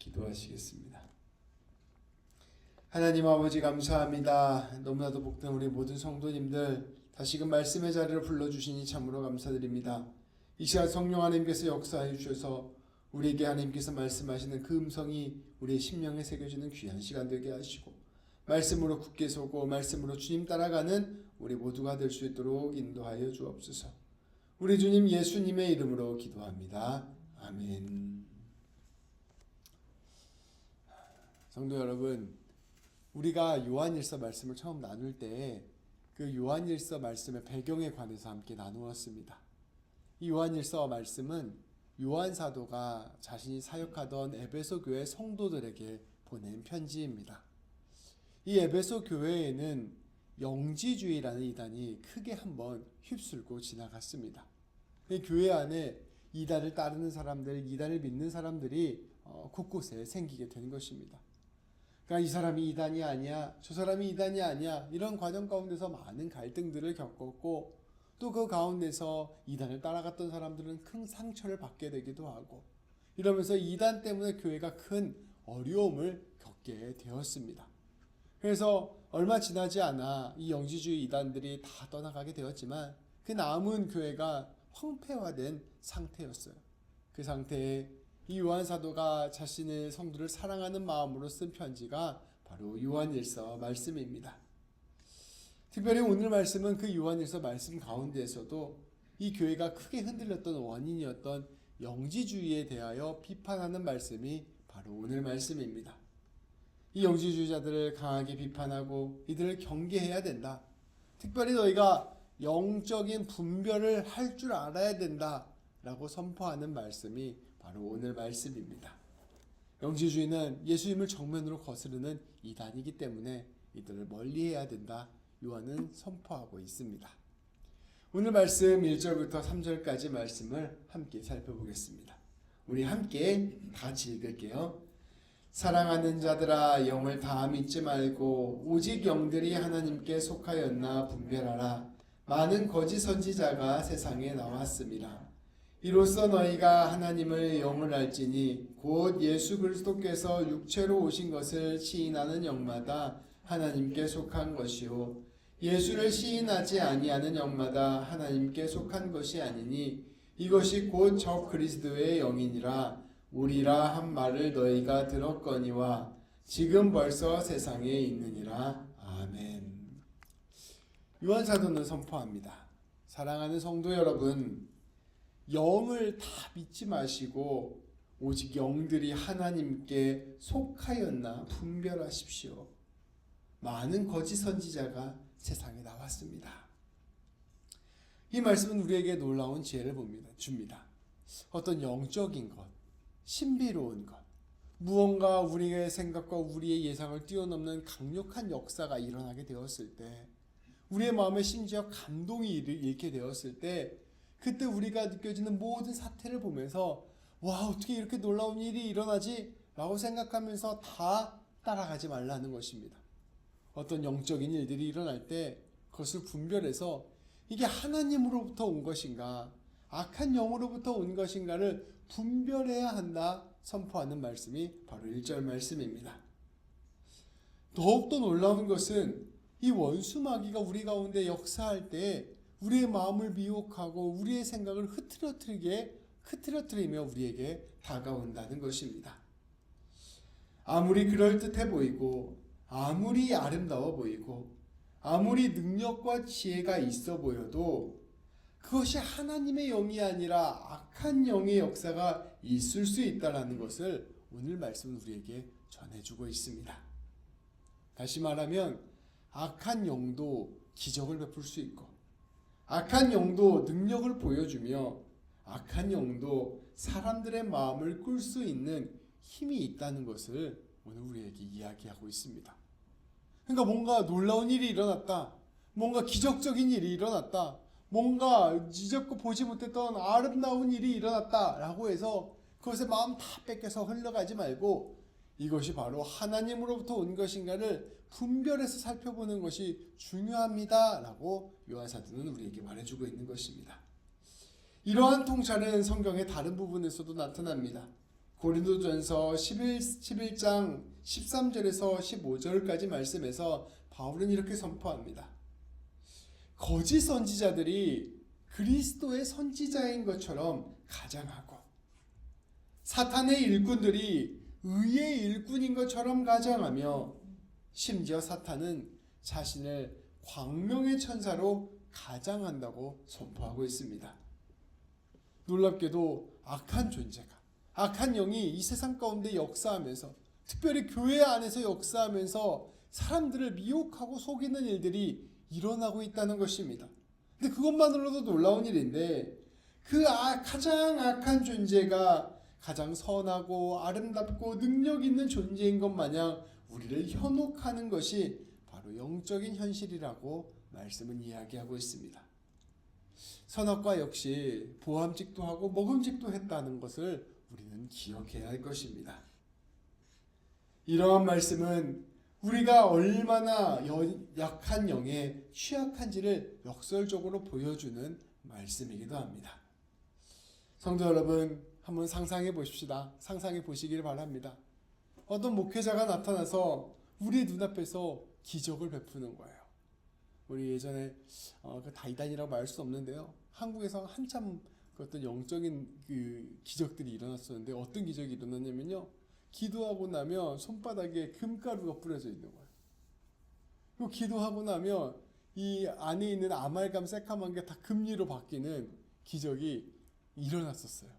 기도하시겠습니다. 하나님 아버지 감사합니다. 너무나도 복된 우리 모든 성도님들 다시금 말씀의 자리를 불러주시니 참으로 감사드립니다. 이 시간 성령 하나님께서 역사해 주셔서 우리에게 하나님께서 말씀하시는 그 음성이 우리의 심령에 새겨지는 귀한 시간 되게 하시고 말씀으로 굳게 서고 말씀으로 주님 따라가는 우리 모두가 될 수 있도록 인도하여 주옵소서. 우리 주님 예수님의 이름으로 기도합니다. 아멘. 성도 여러분, 우리가 요한일서 말씀을 처음 나눌 때 그 요한일서 말씀의 배경에 관해서 함께 나누었습니다. 이 요한일서 말씀은 요한 사도가 자신이 사역하던 에베소 교회 성도들에게 보낸 편지입니다. 이 에베소 교회에는 영지주의라는 이단이 크게 한번 휩쓸고 지나갔습니다. 이 교회 안에 이단을 따르는 사람들, 이단을 믿는 사람들이 곳곳에 생기게 된 것입니다. 그러니까 이 사람이 이단이 아니야, 저 사람이 이단이 아니야, 이런 과정 가운데서 많은 갈등들을 겪었고 또 그 가운데서 이단을 따라갔던 사람들은 큰 상처를 받게 되기도 하고 이러면서 이단 때문에 교회가 큰 어려움을 겪게 되었습니다. 그래서 얼마 지나지 않아 이 영지주의 이단들이 다 떠나가게 되었지만 그 남은 교회가 황폐화된 상태였어요. 그 상태에 이 요한 사도가 자신의 성도를 사랑하는 마음으로 쓴 편지가 바로 요한일서 말씀입니다. 특별히 오늘 말씀은 그 요한일서 말씀 가운데에서도 이 교회가 크게 흔들렸던 원인이었던 영지주의에 대하여 비판하는 말씀이 바로 오늘 말씀입니다. 이 영지주의자들을 강하게 비판하고 이들을 경계해야 된다. 특별히 너희가 영적인 분별을 할 줄 알아야 된다 라고 선포하는 말씀이 바로 오늘 말씀입니다. 영지주의는 예수님을 정면으로 거스르는 이단이기 때문에 이들을 멀리해야 된다. 요한은 선포하고 있습니다. 오늘 말씀 1절부터 3절까지 말씀을 함께 살펴보겠습니다. 우리 함께 같이 읽을게요. 사랑하는 자들아, 영을 다 믿지 말고 오직 영들이 하나님께 속하였나 분별하라. 많은 거짓 선지자가 세상에 나왔습니다. 이로써 너희가 하나님을 영을 알지니 곧 예수 그리스도께서 육체로 오신 것을 시인하는 영마다 하나님께 속한 것이요 예수를 시인하지 아니하는 영마다 하나님께 속한 것이 아니니 이것이 곧 저 그리스도의 영이니라. 우리라 한 말을 너희가 들었거니와 지금 벌써 세상에 있느니라. 아멘. 요한 사도는 선포합니다. 사랑하는 성도 여러분, 영을 다 믿지 마시고 오직 영들이 하나님께 속하였나 분별하십시오. 많은 거짓 선지자가 세상에 나왔습니다. 이 말씀은 우리에게 놀라운 지혜를 줍니다. 어떤 영적인 것, 신비로운 것, 무언가 우리의 생각과 우리의 예상을 뛰어넘는 강력한 역사가 일어나게 되었을 때, 우리의 마음에 심지어 감동이 일게 되었을 때, 그때 우리가 느껴지는 모든 사태를 보면서 와, 어떻게 이렇게 놀라운 일이 일어나지? 라고 생각하면서 다 따라가지 말라는 것입니다. 어떤 영적인 일들이 일어날 때 그것을 분별해서 이게 하나님으로부터 온 것인가, 악한 영으로부터 온 것인가를 분별해야 한다 선포하는 말씀이 바로 1절 말씀입니다. 더욱더 놀라운 것은 이 원수 마귀가 우리 가운데 역사할 때 우리의 마음을 미혹하고 우리의 생각을 흐트러뜨리며 우리에게 다가온다는 것입니다. 아무리 그럴듯해 보이고 아무리 아름다워 보이고 아무리 능력과 지혜가 있어 보여도 그것이 하나님의 영이 아니라 악한 영의 역사가 있을 수 있다는 것을 오늘 말씀은 우리에게 전해주고 있습니다. 다시 말하면 악한 영도 기적을 베풀 수 있고 악한 영도 능력을 보여주며 악한 영도 사람들의 마음을 끌 수 있는 힘이 있다는 것을 오늘 우리에게 이야기하고 있습니다. 그러니까 뭔가 놀라운 일이 일어났다, 뭔가 기적적인 일이 일어났다, 뭔가 이제껏 보지 못했던 아름다운 일이 일어났다라고 해서 그것에 마음 다 뺏겨서 흘러가지 말고 이것이 바로 하나님으로부터 온 것인가를 분별해서 살펴보는 것이 중요합니다라고 요한 사도는 우리에게 말해주고 있는 것입니다. 이러한 통찰은 성경의 다른 부분에서도 나타납니다. 고린도전서 11장 13절에서 15절까지 말씀에서 바울은 이렇게 선포합니다. 거짓 선지자들이 그리스도의 선지자인 것처럼 가장하고 사탄의 일꾼들이 의의 일꾼인 것처럼 가장하며 심지어 사탄은 자신을 광명의 천사로 가장한다고 선포하고 있습니다. 놀랍게도 악한 존재가, 악한 영이 이 세상 가운데 역사하면서, 특별히 교회 안에서 역사하면서 사람들을 미혹하고 속이는 일들이 일어나고 있다는 것입니다. 근데 그것만으로도 놀라운 일인데, 그 가장 악한 존재가 가장 선하고 아름답고 능력 있는 존재인 것 마냥 우리를 현혹하는 것이 바로 영적인 현실이라고 말씀은 이야기하고 있습니다. 선악과 역시 보암직도 하고 먹음직도 했다는 것을 우리는 기억해야 할 것입니다. 이러한 말씀은 우리가 얼마나 약한 영에 취약한지를 역설적으로 보여주는 말씀이기도 합니다. 성도 여러분, 한번 상상해 보십시다. 상상해 보시길 바랍니다. 어떤 목회자가 나타나서 우리 눈앞에서 기적을 베푸는 거예요. 우리 예전에 그 다이단이라고 말할 수 없는데요. 한국에서 한참 어떤 영적인 그 기적들이 일어났었는데, 어떤 기적이 일어났냐면요. 기도하고 나면 손바닥에 금가루가 뿌려져 있는 거예요. 그리고 기도하고 나면 이 안에 있는 아말감 새카만 게 다 금리로 바뀌는 기적이 일어났었어요.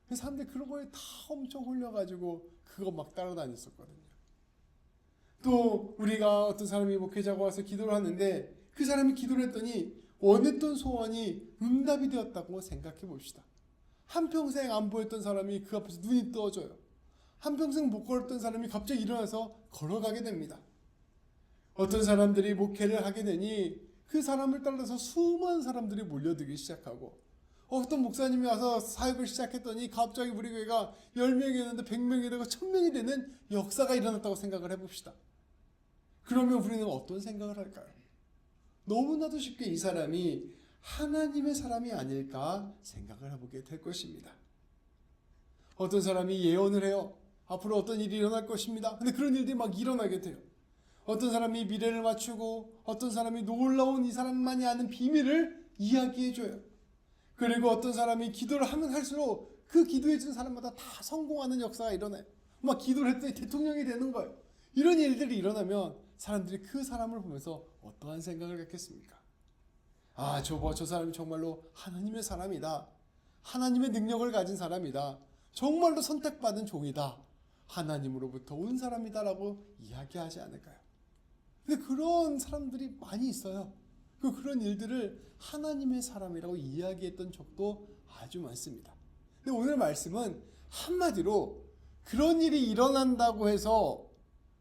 그래서 사람들이 그런 거에 다 엄청 홀려가지고 그거 막 따라다녔었거든요. 또 우리가 어떤 사람이 목회자가 와서 기도를 하는데, 그 사람이 기도를 했더니 원했던 소원이 응답이 되었다고 생각해 봅시다. 한평생 안 보였던 사람이 그 앞에서 눈이 떠져요. 한평생 못 걸었던 사람이 갑자기 일어나서 걸어가게 됩니다. 어떤 사람들이 목회를 하게 되니 그 사람을 따라서 수많은 사람들이 몰려들기 시작하고, 어떤 목사님이 와서 사역을 시작했더니 갑자기 우리 교회가 10명이었는데 100명이 되고 1000명이 되는 역사가 일어났다고 생각을 해봅시다. 그러면 우리는 어떤 생각을 할까요? 너무나도 쉽게 이 사람이 하나님의 사람이 아닐까 생각을 해보게 될 것입니다. 어떤 사람이 예언을 해요. 앞으로 어떤 일이 일어날 것입니다. 근데 그런 일들이 막 일어나게 돼요. 어떤 사람이 미래를 맞추고, 어떤 사람이 놀라운 이 사람만이 아는 비밀을 이야기해줘요. 그리고 어떤 사람이 기도를 하면 할수록 그 기도해준 사람마다 다 성공하는 역사가 일어나요. 막 기도를 했더니 대통령이 되는 거예요. 이런 일들이 일어나면 사람들이 그 사람을 보면서 어떠한 생각을 갖겠습니까? 아, 저 사람이 정말로 하나님의 사람이다. 하나님의 능력을 가진 사람이다. 정말로 선택받은 종이다. 하나님으로부터 온 사람이다라고 이야기하지 않을까요? 근데 그런 사람들이 많이 있어요. 그런 일들을 하나님의 사람이라고 이야기했던 적도 아주 많습니다. 근데 오늘 말씀은 한마디로 그런 일이 일어난다고 해서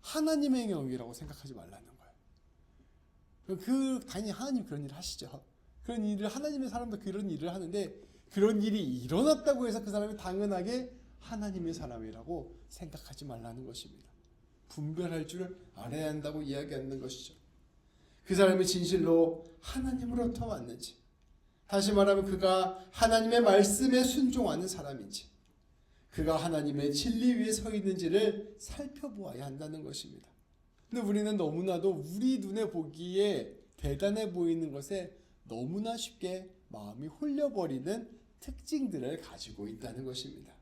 하나님의 영이라고 생각하지 말라는 거예요. 당연히 하나님 그런 일을 하시죠. 그런 일을, 하나님의 사람도 그런 일을 하는데, 그런 일이 일어났다고 해서 그 사람이 당연하게 하나님의 사람이라고 생각하지 말라는 것입니다. 분별할 줄 알아야 한다고 이야기하는 것이죠. 그 사람이 진실로 하나님으로부터 왔는지, 다시 말하면 그가 하나님의 말씀에 순종하는 사람인지, 그가 하나님의 진리 위에 서 있는지를 살펴보아야 한다는 것입니다. 근데 우리는 너무나도 우리 눈에 보기에 대단해 보이는 것에 너무나 쉽게 마음이 홀려버리는 특징들을 가지고 있다는 것입니다.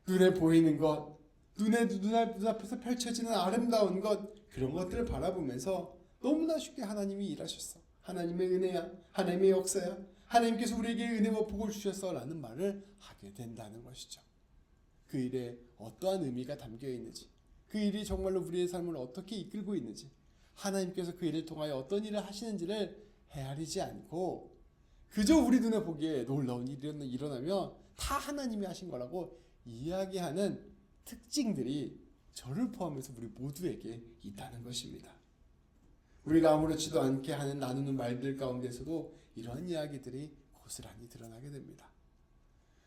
눈에 보이는 것, 눈앞에서 펼쳐지는 아름다운 것, 그런 것들을 바라보면서 너무나 쉽게 하나님이 일하셨어, 하나님의 은혜야, 하나님의 역사야, 하나님께서 우리에게 은혜와 복을 주셨어 라는 말을 하게 된다는 것이죠. 그 일에 어떠한 의미가 담겨 있는지, 그 일이 정말로 우리의 삶을 어떻게 이끌고 있는지, 하나님께서 그 일을 통하여 어떤 일을 하시는지를 헤아리지 않고 그저 우리 눈에 보기에 놀라운 일이 일어나면 다 하나님이 하신 거라고 이야기하는 특징들이 저를 포함해서 우리 모두에게 있다는 것입니다. 우리가 아무렇지도 않게 하는 나누는 말들 가운데서도 이러한 이야기들이 고스란히 드러나게 됩니다.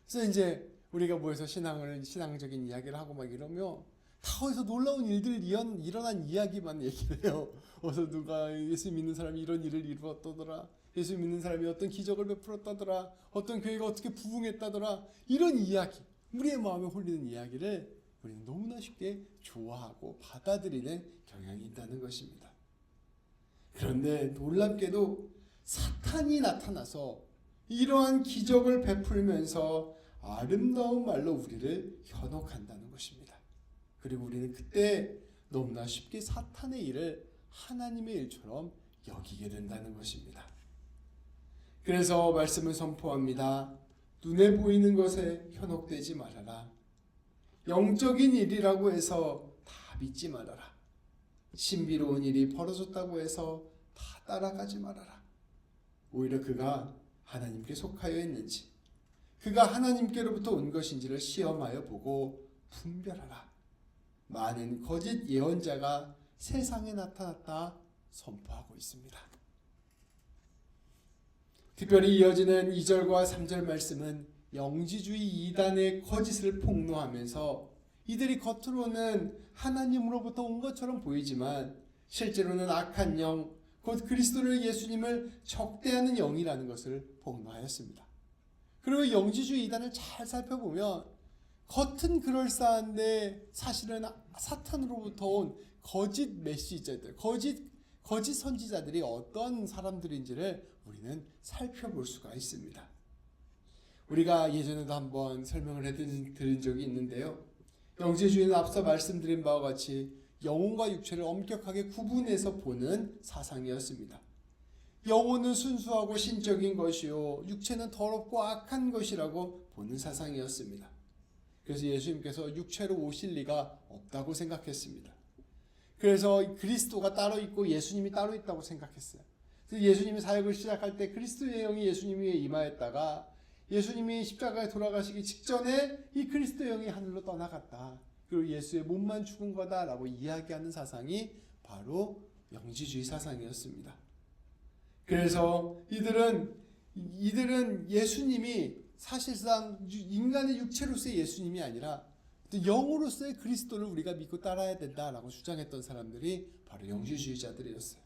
그래서 이제 우리가 모여서 신앙적인 이야기를 하고 막 이러면 다 어디서 놀라운 일들이 일어난 이야기만 얘기를 해요. 어서 누가 예수 믿는 사람이 이런 일을 이루었다더라, 예수 믿는 사람이 어떤 기적을 베풀었다더라, 어떤 교회가 어떻게 부흥했다더라, 이런 이야기. 우리의 마음에 홀리는 이야기를 우리는 너무나 쉽게 좋아하고 받아들이는 경향이 있다는 것입니다. 그런데 놀랍게도 사탄이 나타나서 이러한 기적을 베풀면서 아름다운 말로 우리를 현혹한다는 것입니다. 그리고 우리는 그때 너무나 쉽게 사탄의 일을 하나님의 일처럼 여기게 된다는 것입니다. 그래서 말씀을 선포합니다. 눈에 보이는 것에 현혹되지 말아라. 영적인 일이라고 해서 다 믿지 말아라. 신비로운 일이 벌어졌다고 해서 다 따라가지 말아라. 오히려 그가 하나님께 속하여 있는지, 그가 하나님께로부터 온 것인지를 시험하여 보고 분별하라. 많은 거짓 예언자가 세상에 나타났다 선포하고 있습니다. 특별히 이어지는 2절과 3절 말씀은 영지주의 이단의 거짓을 폭로하면서 이들이 겉으로는 하나님으로부터 온 것처럼 보이지만 실제로는 악한 영, 곧 그리스도를 예수님을 적대하는 영이라는 것을 폭로하였습니다. 그리고 영지주의 이단을 잘 살펴보면 겉은 그럴싸한데 사실은 사탄으로부터 온 거짓 메시저들, 거짓 선지자들이 어떤 사람들인지를 우리는 살펴볼 수가 있습니다. 우리가 예전에도 한번 설명을 해드린 적이 있는데요. 영지주의는 앞서 말씀드린 바와 같이 영혼과 육체를 엄격하게 구분해서 보는 사상이었습니다. 영혼은 순수하고 신적인 것이요 육체는 더럽고 악한 것이라고 보는 사상이었습니다. 그래서 예수님께서 육체로 오실 리가 없다고 생각했습니다. 그래서 그리스도가 따로 있고 예수님이 따로 있다고 생각했어요. 그래서 예수님이 사역을 시작할 때 그리스도의 영이 예수님 위에 임하였다가 예수님이 십자가에 돌아가시기 직전에 이 그리스도의 영이 하늘로 떠나갔다. 그리고 예수의 몸만 죽은 거다라고 이야기하는 사상이 바로 영지주의 사상이었습니다. 그래서 이들은 예수님이 사실상 인간의 육체로서의 예수님이 아니라 영으로서의 그리스도를 우리가 믿고 따라야 된다라고 주장했던 사람들이 바로 영지주의자들이었어요.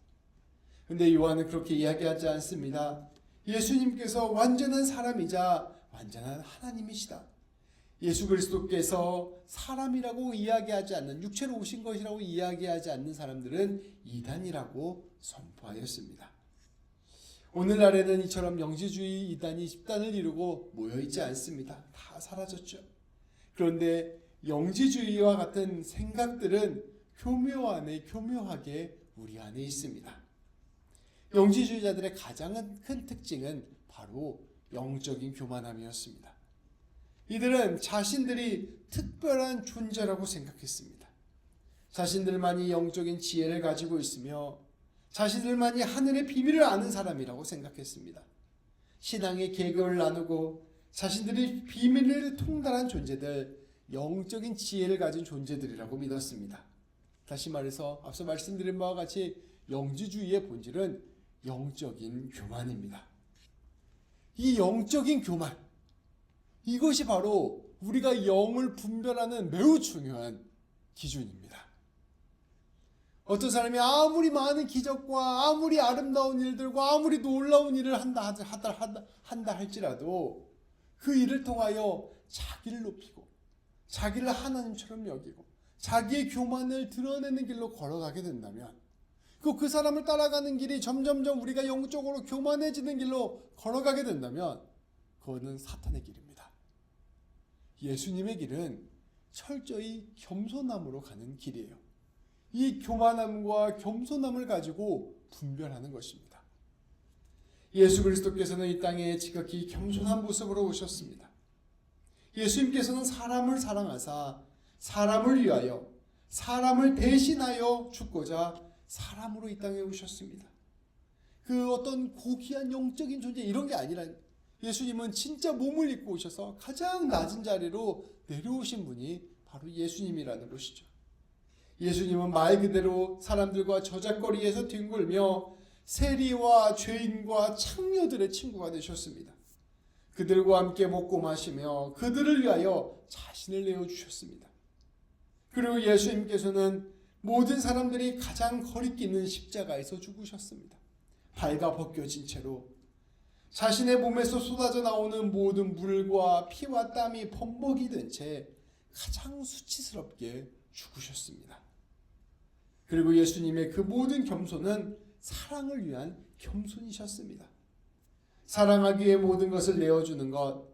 그런데 요한은 그렇게 이야기하지 않습니다. 예수님께서 완전한 사람이자 완전한 하나님이시다. 예수 그리스도께서 사람이라고 이야기하지 않는, 육체로 오신 것이라고 이야기하지 않는 사람들은 이단이라고 선포하였습니다. 오늘날에는 이처럼 영지주의 이단이 집단을 이루고 모여있지 않습니다. 다 사라졌죠. 그런데 영지주의와 같은 생각들은 교묘하게 우리 안에 있습니다. 영지주의자들의 가장 큰 특징은 바로 영적인 교만함이었습니다. 이들은 자신들이 특별한 존재라고 생각했습니다. 자신들만이 영적인 지혜를 가지고 있으며 자신들만이 하늘의 비밀을 아는 사람이라고 생각했습니다. 신앙의 계급을 나누고 자신들이 비밀을 통달한 존재들, 영적인 지혜를 가진 존재들이라고 믿었습니다. 다시 말해서 앞서 말씀드린 바와 같이 영지주의의 본질은 영적인 교만입니다. 이 영적인 교만, 이것이 바로 우리가 영을 분별하는 매우 중요한 기준입니다. 어떤 사람이 아무리 많은 기적과 아무리 아름다운 일들과 아무리 놀라운 일을 한다 할지라도 그 일을 통하여 자기를 높이고 자기를 하나님처럼 여기고 자기의 교만을 드러내는 길로 걸어가게 된다면 그 사람을 따라가는 길이 점점점 우리가 영적으로 교만해지는 길로 걸어가게 된다면 그거는 사탄의 길입니다. 예수님의 길은 철저히 겸손함으로 가는 길이에요. 이 교만함과 겸손함을 가지고 분별하는 것입니다. 예수 그리스도께서는 이 땅에 지극히 겸손한 모습으로 오셨습니다. 예수님께서는 사람을 사랑하사 사람을 위하여 사람을 대신하여 죽고자 사람으로 이 땅에 오셨습니다. 그 어떤 고귀한 영적인 존재 이런 게 아니라 예수님은 진짜 몸을 입고 오셔서 가장 낮은 자리로 내려오신 분이 바로 예수님이라는 것이죠. 예수님은 말 그대로 사람들과 저작거리에서 뒹굴며 세리와 죄인과 창녀들의 친구가 되셨습니다. 그들과 함께 먹고 마시며 그들을 위하여 자신을 내어주셨습니다. 그리고 예수님께서는 모든 사람들이 가장 거리끼는 십자가에서 죽으셨습니다. 발가 벗겨진 채로 자신의 몸에서 쏟아져 나오는 모든 물과 피와 땀이 범벅이 된 채 가장 수치스럽게 죽으셨습니다. 그리고 예수님의 그 모든 겸손은 사랑을 위한 겸손이셨습니다. 사랑하기에 모든 것을 내어주는 것,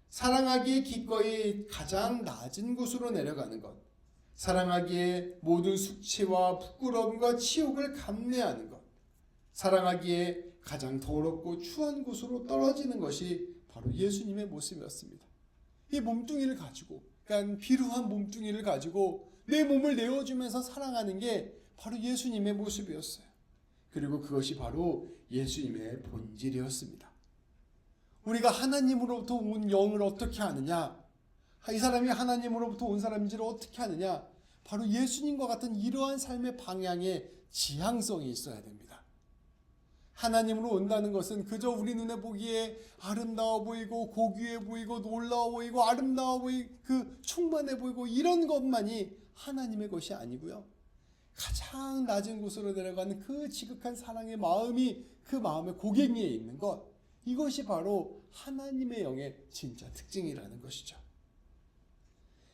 사랑하기에 기꺼이 가장 낮은 곳으로 내려가는 것, 사랑하기에 모든 숙취와 부끄러움과 치욕을 감내하는 것, 사랑하기에 가장 더럽고 추한 곳으로 떨어지는 것이 바로 예수님의 모습이었습니다. 이 몸뚱이를 가지고, 그러니까 비루한 몸뚱이를 가지고 내 몸을 내어주면서 사랑하는 게 바로 예수님의 모습이었어요. 그리고 그것이 바로 예수님의 본질이었습니다. 우리가 하나님으로부터 온 영을 어떻게 아느냐? 이 사람이 하나님으로부터 온 사람인지를 어떻게 아느냐? 바로 예수님과 같은 이러한 삶의 방향에 지향성이 있어야 됩니다. 하나님으로 온다는 것은 그저 우리 눈에 보기에 아름다워 보이고 고귀해 보이고 놀라워 보이고 아름다워 보이고 그 충만해 보이고 이런 것만이 하나님의 것이 아니고요. 가장 낮은 곳으로 내려가는 그 지극한 사랑의 마음이 그 마음의 고객 위에 있는 것, 이것이 바로 하나님의 영의 진짜 특징이라는 것이죠.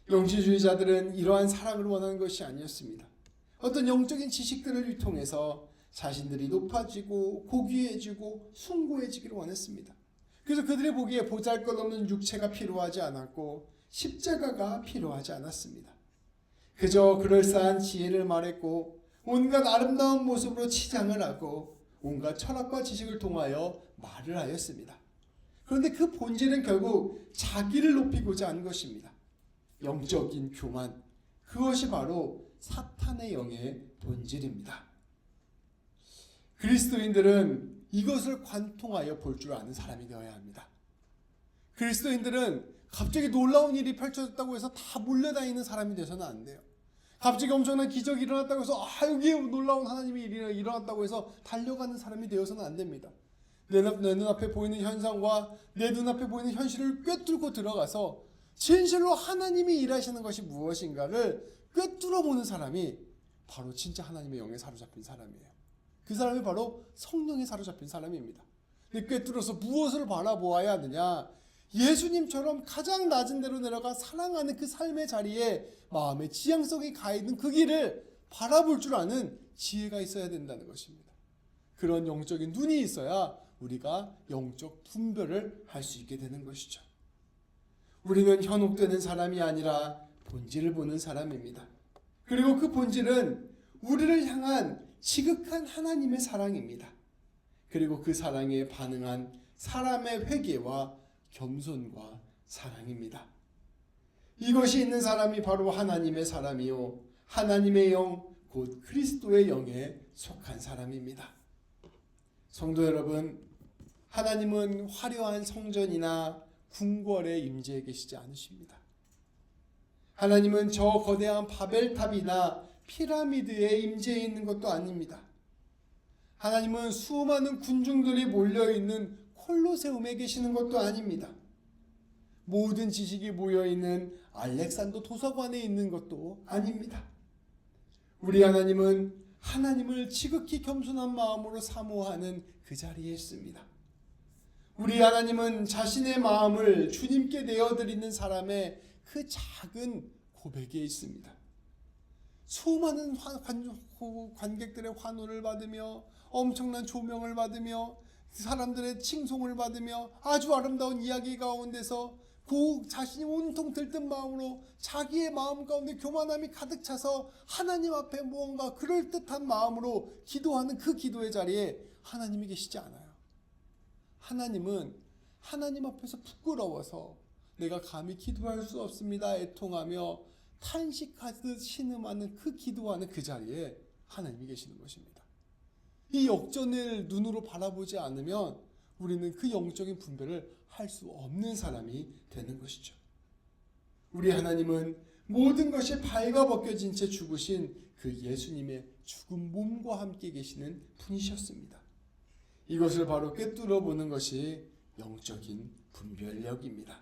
영지주의자들은 이러한 사랑을 원하는 것이 아니었습니다. 어떤 영적인 지식들을 통해서 자신들이 높아지고 고귀해지고 숭고해지기를 원했습니다. 그래서 그들이 보기에 보잘것없는 육체가 필요하지 않았고 십자가가 필요하지 않았습니다. 그저 그럴싸한 지혜를 말했고 온갖 아름다운 모습으로 치장을 하고 온갖 철학과 지식을 통하여 말을 하였습니다. 그런데 그 본질은 결국 자기를 높이고자 한 것입니다. 영적인 교만, 그것이 바로 사탄의 영의 본질입니다. 그리스도인들은 이것을 관통하여 볼 줄 아는 사람이 되어야 합니다. 그리스도인들은 갑자기 놀라운 일이 펼쳐졌다고 해서 다 몰려다니는 사람이 돼서는 안 돼요. 갑자기 엄청난 기적이 일어났다고 해서 여기에 놀라운 하나님의 일이 일어났다고 해서 달려가는 사람이 되어서는 안 됩니다. 내 눈앞에 보이는 현상과 내 눈앞에 보이는 현실을 꿰뚫고 들어가서 진실로 하나님이 일하시는 것이 무엇인가를 꿰뚫어 보는 사람이 바로 진짜 하나님의 영에 사로잡힌 사람이에요. 그 사람이 바로 성령에 사로잡힌 사람입니다. 꿰뚫어서 무엇을 바라보아야 하느냐? 예수님처럼 가장 낮은 데로 내려가 사랑하는 그 삶의 자리에 마음의 지향성이 가 있는 그 길을 바라볼 줄 아는 지혜가 있어야 된다는 것입니다. 그런 영적인 눈이 있어야 우리가 영적 분별을 할 수 있게 되는 것이죠. 우리는 현혹되는 사람이 아니라 본질을 보는 사람입니다. 그리고 그 본질은 우리를 향한 지극한 하나님의 사랑입니다. 그리고 그 사랑에 반응한 사람의 회개와 겸손과 사랑입니다. 이것이 있는 사람이 바로 하나님의 사람이요 하나님의 영, 곧 그리스도의 영에 속한 사람입니다. 성도 여러분, 하나님은 화려한 성전이나 궁궐에 임재해 계시지 않으십니다. 하나님은 저 거대한 바벨탑이나 피라미드에 임재해 있는 것도 아닙니다. 하나님은 수많은 군중들이 몰려있는 콜로세움에 계시는 것도 아닙니다. 모든 지식이 모여있는 알렉산더 도서관에 있는 것도 아닙니다. 우리 하나님은 하나님을 지극히 겸손한 마음으로 사모하는 그 자리에 있습니다. 우리 하나님은 자신의 마음을 주님께 내어드리는 사람의 그 작은 고백에 있습니다. 수많은 관객들의 환호를 받으며 엄청난 조명을 받으며 사람들의 칭송을 받으며 아주 아름다운 이야기 가운데서 자신이 온통 들뜬 마음으로 자기의 마음 가운데 교만함이 가득 차서 하나님 앞에 무언가 그럴듯한 마음으로 기도하는 그 기도의 자리에 하나님이 계시지 않아요. 하나님은 하나님 앞에서 부끄러워서 내가 감히 기도할 수 없습니다 애통하며 탄식하듯 신음하는 그 기도하는 그 자리에 하나님이 계시는 것입니다. 이 역전을 눈으로 바라보지 않으면 우리는 그 영적인 분별을 할 수 없는 사람이 되는 것이죠. 우리 하나님은 모든 것이 발가벗겨진 채 죽으신 그 예수님의 죽은 몸과 함께 계시는 분이셨습니다. 이것을 바로 꿰뚫어 보는 것이 영적인 분별력입니다.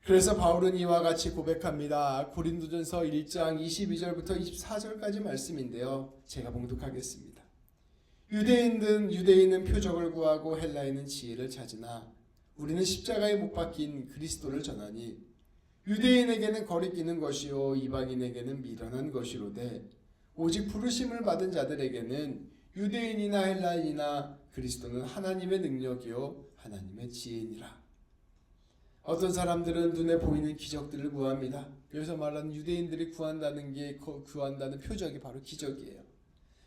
그래서 바울은 이와 같이 고백합니다. 고린도전서 1장 22절부터 24절까지 말씀인데요. 제가 봉독하겠습니다. 유대인은 표적을 구하고 헬라인은 지혜를 찾으나 우리는 십자가에 못 박힌 그리스도를 전하니 유대인에게는 거리끼는 것이요 이방인에게는 미련한 것이로되 오직 부르심을 받은 자들에게는 유대인이나 헬라인이나 그리스도는 하나님의 능력이요 하나님의 지혜니라. 어떤 사람들은 눈에 보이는 기적들을 구합니다. 여기서 말하는 유대인들이 구한다는 표적이 바로 기적이에요.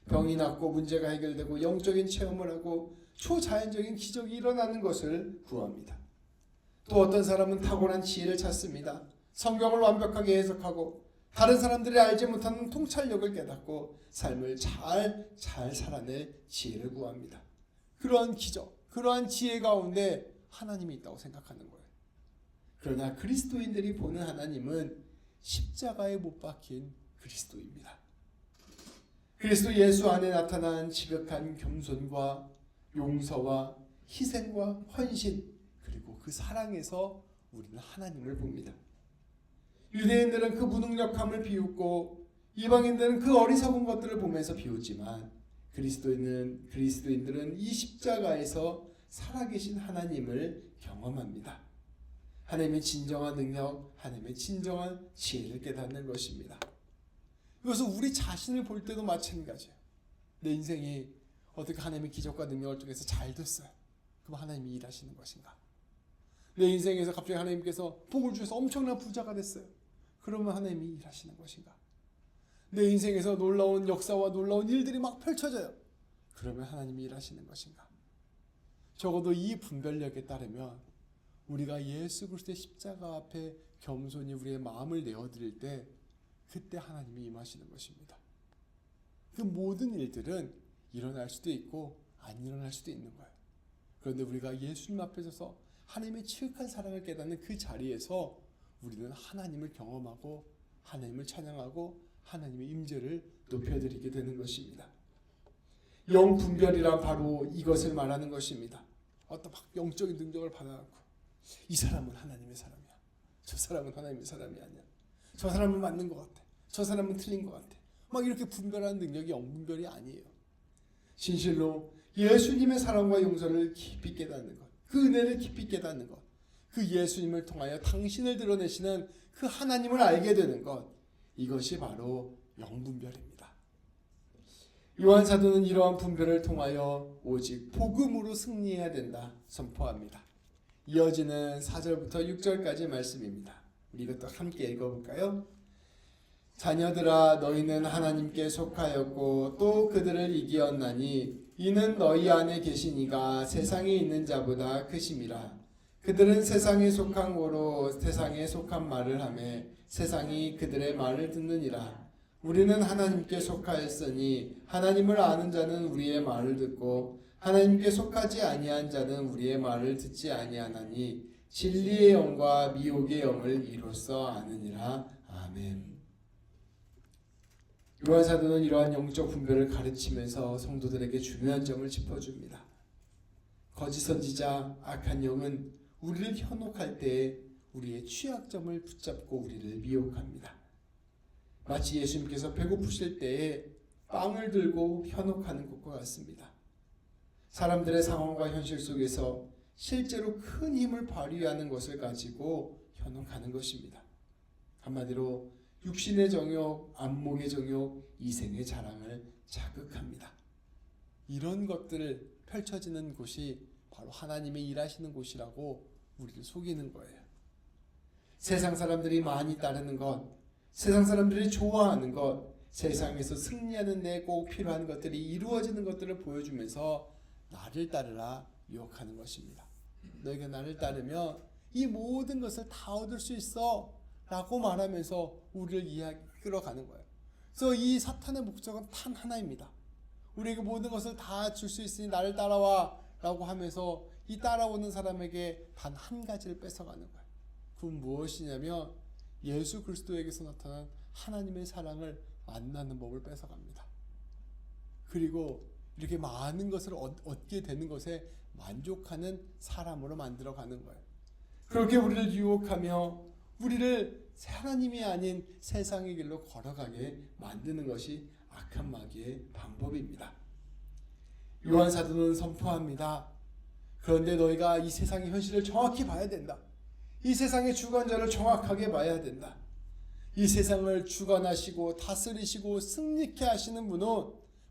병이 낫고 문제가 해결되고 영적인 체험을 하고 초자연적인 기적이 일어나는 것을 구합니다. 또 어떤 사람은 탁월한 지혜를 찾습니다. 성경을 완벽하게 해석하고 다른 사람들이 알지 못하는 통찰력을 깨닫고 삶을 잘 살아낼 지혜를 구합니다. 그러한 기적, 그러한 지혜 가운데 하나님이 있다고 생각하는 거예요. 그러나 그리스도인들이 보는 하나님은 십자가에 못 박힌 그리스도입니다. 그리스도 예수 안에 나타난 지극한 겸손과 용서와 희생과 헌신, 그리고 그 사랑에서 우리는 하나님을 봅니다. 유대인들은 그 무능력함을 비웃고 이방인들은 그 어리석은 것들을 보면서 비웃지만 그리스도인들은 이 십자가에서 살아계신 하나님을 경험합니다. 하나님의 진정한 능력, 하나님의 진정한 지혜를 깨닫는 것입니다. 이것은 우리 자신을 볼 때도 마찬가지예요. 내 인생이 어떻게 하나님의 기적과 능력을 통해서 잘 됐어요. 그럼 하나님이 일하시는 것인가? 내 인생에서 갑자기 하나님께서 복을 주셔서 엄청난 부자가 됐어요. 그러면 하나님이 일하시는 것인가? 내 인생에서 놀라운 역사와 놀라운 일들이 막 펼쳐져요. 그러면 하나님이 일하시는 것인가? 적어도 이 분별력에 따르면 우리가 예수 그리스도의 십자가 앞에 겸손히 우리의 마음을 내어드릴 때 그때 하나님이 임하시는 것입니다. 그 모든 일들은 일어날 수도 있고 안 일어날 수도 있는 거예요. 그런데 우리가 예수님 앞에 서서 하나님의 지극한 사랑을 깨닫는 그 자리에서 우리는 하나님을 경험하고 하나님을 찬양하고 하나님의 임재를 높여드리게 되는 것입니다. 영분별이란 바로 이것을 말하는 것입니다. 어떤 막 영적인 능력을 받아갖고 이 사람은 하나님의 사람이야. 저 사람은 하나님의 사람이 아니야. 저 사람은 맞는 것 같아. 저 사람은 틀린 것 같아. 막 이렇게 분별하는 능력이 영분별이 아니에요. 진실로 예수님의 사랑과 용서를 깊이 깨닫는 것, 그 은혜를 깊이 깨닫는 것, 그 예수님을 통하여 당신을 드러내시는 그 하나님을 알게 되는 것, 이것이 바로 영분별입니다. 요한 사도는 이러한 분별을 통하여 오직 복음으로 승리해야 된다 선포합니다. 이어지는 4절부터 6절까지 말씀입니다. 우리 이것도 함께 읽어볼까요? 자녀들아 너희는 하나님께 속하였고 또 그들을 이기었나니 이는 너희 안에 계신 이가 세상에 있는 자보다 크심이라. 그들은 세상에 속한 고로 세상에 속한 말을 하며 세상이 그들의 말을 듣느니라. 우리는 하나님께 속하였으니 하나님을 아는 자는 우리의 말을 듣고 하나님께 속하지 아니한 자는 우리의 말을 듣지 아니하나니 진리의 영과 미혹의 영을 이로써 아느니라. 아멘. 요한 사도는 이러한 영적 분별을 가르치면서 성도들에게 중요한 점을 짚어줍니다. 거짓 선지자 악한 영은 우리를 현혹할 때 우리의 취약점을 붙잡고 우리를 미혹합니다. 마치 예수님께서 배고프실 때에 빵을 들고 현혹하는 것과 같습니다. 사람들의 상황과 현실 속에서 실제로 큰 힘을 발휘하는 것을 가지고 현혹하는 것입니다. 한마디로 육신의 정욕, 안목의 정욕, 이생의 자랑을 자극합니다. 이런 것들을 펼쳐지는 곳이 바로 하나님의 일하시는 곳이라고 우리를 속이는 거예요. 세상 사람들이 많이 따르는 것, 세상 사람들이 좋아하는 것, 세상에서 승리하는 데 꼭 필요한 것들이 이루어지는 것들을 보여주면서 나를 따르라 유혹하는 것입니다. 너희가 나를 따르면 이 모든 것을 다 얻을 수 있어 라고 말하면서 우리를 이끌어가는 거예요. 그래서 이 사탄의 목적은 단 하나입니다. 우리에게 모든 것을 다 줄 수 있으니 나를 따라와 라고 하면서 이 따라오는 사람에게 단 한 가지를 뺏어가는 거예요. 그건 무엇이냐면 예수 그리스도에게서 나타난 하나님의 사랑을 만나는 법을 뺏어갑니다. 그리고 이렇게 많은 것을 얻게 되는 것에 만족하는 사람으로 만들어가는 거예요. 그렇게 우리를 유혹하며 우리를 하나님이 아닌 세상의 길로 걸어가게 만드는 것이 악한 마귀의 방법입니다. 요한 사도는 선포합니다. 그런데 너희가 이 세상의 현실을 정확히 봐야 된다. 이 세상의 주관자를 정확하게 봐야 된다. 이 세상을 주관하시고 다스리시고 승리케 하시는 분은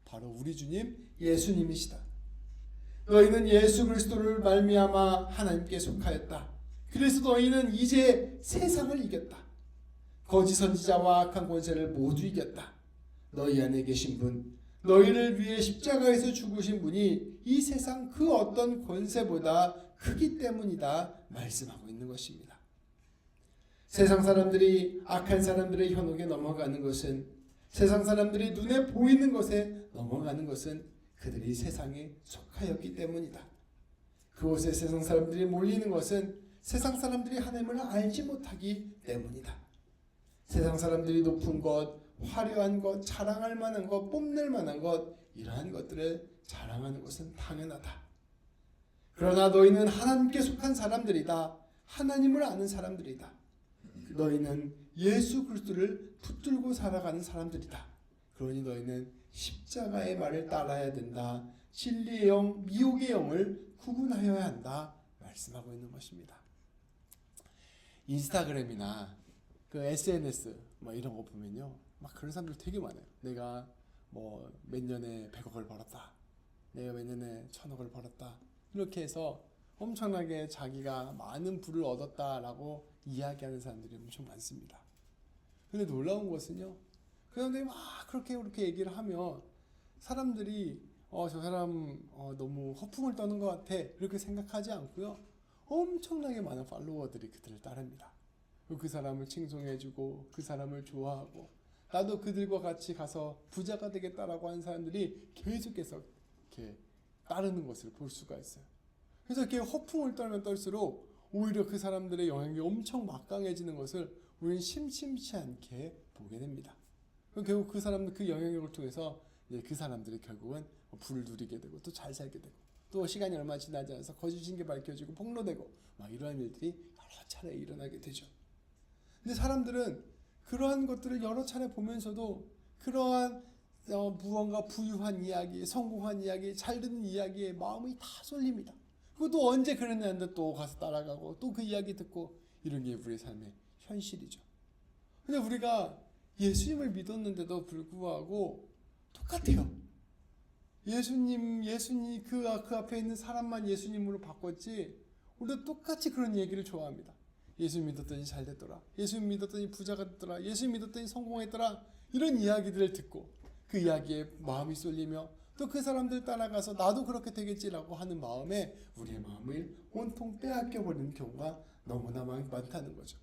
바로 우리 주님 예수님이시다. 너희는 예수 그리스도를 말미암아 하나님께 속하였다. 그래서 너희는 이제 세상을 이겼다. 거짓 선지자와 악한 권세를 모두 이겼다. 너희 안에 계신 분, 너희를 위해 십자가에서 죽으신 분이 이 세상 그 어떤 권세보다 크기 때문이다 말씀하고 있는 것입니다. 세상 사람들이 악한 사람들의 현혹에 넘어가는 것은, 세상 사람들이 눈에 보이는 것에 넘어가는 것은 그들이 세상에 속하였기 때문이다. 그곳에 세상 사람들이 몰리는 것은 세상 사람들이 하나님을 알지 못하기 때문이다. 세상 사람들이 높은 것, 화려한 것, 자랑할 만한 것, 뽐낼 만한 것, 이러한 것들을 자랑하는 것은 당연하다. 그러나 너희는 하나님께 속한 사람들이다. 하나님을 아는 사람들이다. 너희는 예수 그리스도를 붙들고 살아가는 사람들이다. 그러니 너희는 십자가의 말을 따라야 된다. 진리의 영, 미혹의 영을 구분하여야 한다 말씀하고 있는 것입니다. 인스타그램이나 그 SNS 뭐 이런 거 보면요, 막 그런 사람들 되게 많아요. 내가 뭐 몇 년에 100억을 벌었다, 내가 몇 년에 1000억을 벌었다, 이렇게 해서 엄청나게 자기가 많은 부를 얻었다라고 이야기하는 사람들이 엄청 많습니다. 근데 놀라운 것은요, 그 사람들이 막 그렇게 얘기를 하면 사람들이 저 사람 너무 허풍을 떠는 것 같아 이렇게 생각하지 않고요, 엄청나게 많은 팔로워들이 그들을 따릅니다. 그 사람을 칭송해주고 그 사람을 좋아하고 나도 그들과 같이 가서 부자가 되겠다라고 하는 사람들이 계속해서 이렇게 따르는 것을 볼 수가 있어요. 그래서 이렇게 허풍을 떨면 떨수록 오히려 그 사람들의 영향이 엄청 막강해지는 것을 우리는 심심치 않게 보게 됩니다. 결국 그 사람들 그 영향력을 통해서 그 사람들이 결국은 부를 누리게 되고 또 잘 살게 되고 또 시간이 얼마 지나지 않아서 거짓인 게 밝혀지고 폭로되고 막 이러한 일들이 여러 차례 일어나게 되죠. 근데 사람들은 그러한 것들을 여러 차례 보면서도 그러한 무언가 부유한 이야기, 성공한 이야기, 잘 듣는 이야기에 마음이 다 쏠립니다. 그리고 또 언제 그랬는데 또 가서 따라가고 또 그 이야기 듣고, 이런 게 우리의 삶의 현실이죠. 근데 우리가 예수님을 믿었는데도 불구하고 똑같아요. 예수님 그 앞에 있는 사람만 예수님으로 바꿨지 우리도 똑같이 그런 얘기를 좋아합니다. 예수 믿었더니 잘 됐더라, 예수 믿었더니 부자가 됐더라, 예수 믿었더니 성공했더라, 이런 이야기들을 듣고 그 이야기에 마음이 쏠리며 또 그 사람들 따라가서 나도 그렇게 되겠지라고 하는 마음에 우리의 마음을 온통 빼앗겨버리는 경우가 너무나 많다는 거죠.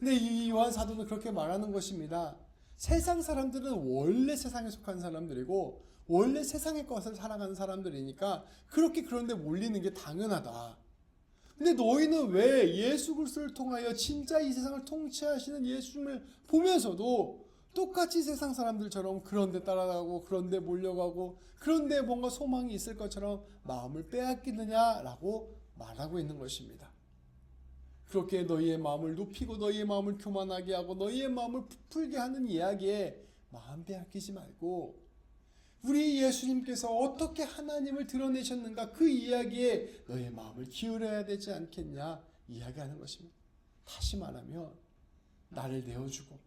근데 이 요한 사도는 그렇게 말하는 것입니다. 세상 사람들은 원래 세상에 속한 사람들이고 원래 세상의 것을 살아가는 사람들이니까 그렇게 그런데 몰리는 게 당연하다. 근데 너희는 왜 예수 그리스도를 통하여 진짜 이 세상을 통치하시는 예수님을 보면서도 똑같이 세상 사람들처럼 그런데 따라가고 그런데 몰려가고 그런데 뭔가 소망이 있을 것처럼 마음을 빼앗기느냐라고 말하고 있는 것입니다. 그렇게 너희의 마음을 높이고 너희의 마음을 교만하게 하고 너희의 마음을 부풀게 하는 이야기에 마음 빼앗기지 말고 우리 예수님께서 어떻게 하나님을 드러내셨는가 그 이야기에 너희의 마음을 기울여야 되지 않겠냐 이야기하는 것입니다. 다시 말하면 나를 내어주고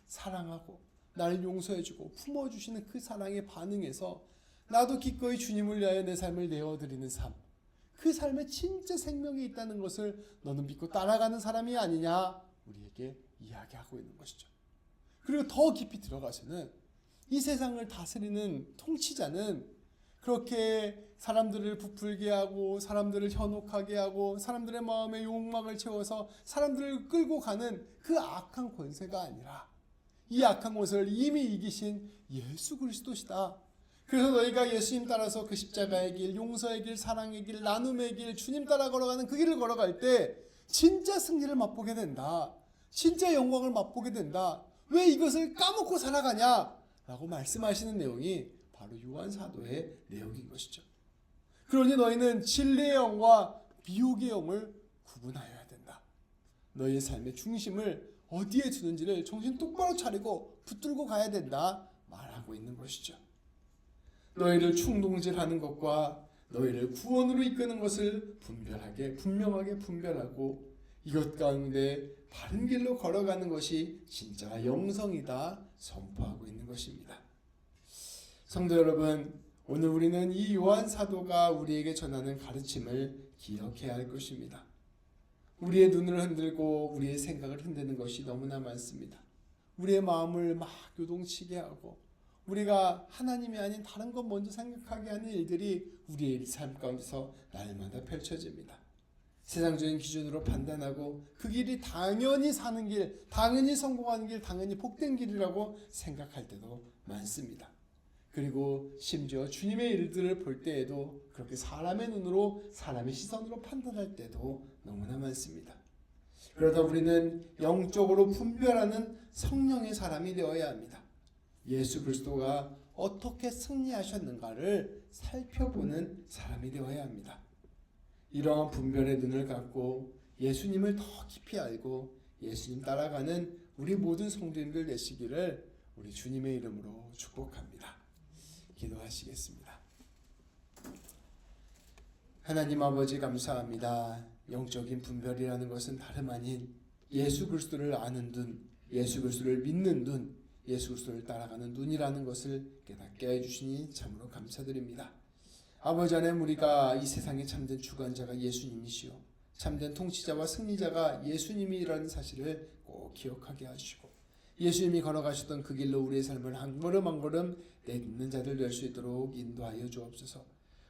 사랑하고 나를 용서해주고 품어주시는 그 사랑에 반응해서 나도 기꺼이 주님을 위하여 내 삶을 내어드리는 삶, 그 삶에 진짜 생명이 있다는 것을 너는 믿고 따라가는 사람이 아니냐 우리에게 이야기하고 있는 것이죠. 그리고 더 깊이 들어가서는 이 세상을 다스리는 통치자는 그렇게 사람들을 부풀게 하고 사람들을 현혹하게 하고 사람들의 마음에 욕망을 채워서 사람들을 끌고 가는 그 악한 권세가 아니라 이 악한 권세를 이미 이기신 예수 그리스도시다. 그래서 너희가 예수님 따라서 그 십자가의 길, 용서의 길, 사랑의 길, 나눔의 길, 주님 따라 걸어가는 그 길을 걸어갈 때 진짜 승리를 맛보게 된다. 진짜 영광을 맛보게 된다. 왜 이것을 까먹고 살아가냐? 라고 말씀하시는 내용이 바로 요한 사도의 내용인 것이죠. 그러니 너희는 진리의 영과 미혹의 영을 구분하여야 된다. 너희의 삶의 중심을 어디에 두는지를 정신 똑바로 차리고 붙들고 가야 된다 말하고 있는 것이죠. 너희를 충동질하는 것과 너희를 구원으로 이끄는 것을 분명하게 분별하고 이것 가운데 바른 길로 걸어가는 것이 진짜 영성이다 선포하고 있는 것입니다. 성도 여러분, 오늘 우리는 이 요한 사도가 우리에게 전하는 가르침을 기억해야 할 것입니다. 우리의 눈을 흔들고 우리의 생각을 흔드는 것이 너무나 많습니다. 우리의 마음을 막 요동치게 하고 우리가 하나님이 아닌 다른 것 먼저 생각하게 하는 일들이 우리의 삶 가운데서 날마다 펼쳐집니다. 세상적인 기준으로 판단하고 그 길이 당연히 사는 길, 당연히 성공하는 길, 당연히 복된 길이라고 생각할 때도 많습니다. 그리고 심지어 주님의 일들을 볼 때에도 그렇게 사람의 눈으로, 사람의 시선으로 판단할 때도 너무나 많습니다. 그러다 우리는 영적으로 분별하는 성령의 사람이 되어야 합니다. 예수 그리스도가 어떻게 승리하셨는가를 살펴보는 사람이 되어야 합니다. 이러한 분별의 눈을 갖고 예수님을 더 깊이 알고 예수님 따라가는 우리 모든 성도님들 되시기를 우리 주님의 이름으로 축복합니다. 기도하시겠습니다. 하나님 아버지 감사합니다. 영적인 분별이라는 것은 다름 아닌 예수 그리스도를 아는 눈, 예수 그리스도를 믿는 눈, 예수 그리스도를 따라가는 눈이라는 것을 깨닫게 해주시니 참으로 감사드립니다. 아버지 하나님, 우리가 이 세상의 참된 주관자가 예수님이시오, 참된 통치자와 승리자가 예수님이라는 사실을 꼭 기억하게 하시고 예수님이 걸어가셨던 그 길로 우리의 삶을 한 걸음 한 걸음 내딛는 자들 될 수 있도록 인도하여 주옵소서.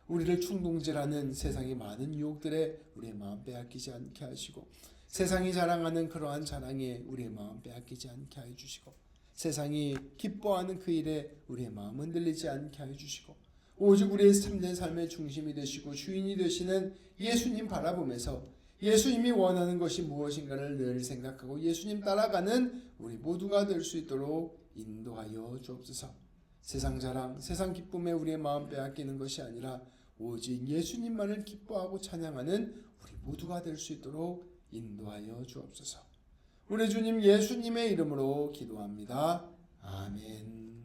우리를 충동질하는 세상의 많은 유혹들에 우리의 마음 빼앗기지 않게 하시고 세상이 자랑하는 그러한 자랑에 우리의 마음 빼앗기지 않게 하여 주시고 세상이 기뻐하는 그 일에 우리의 마음 흔들리지 않게 하여 주시고 오직 우리의 참된 삶의 중심이 되시고 주인이 되시는 예수님 바라보면서 예수님이 원하는 것이 무엇인가를 늘 생각하고 예수님 따라가는 우리 모두가 될 수 있도록 인도하여 주옵소서. 세상 자랑, 세상 기쁨에 우리의 마음 빼앗기는 것이 아니라 오직 예수님만을 기뻐하고 찬양하는 우리 모두가 될 수 있도록 인도하여 주옵소서. 우리 주님 예수님의 이름으로 기도합니다. 아멘.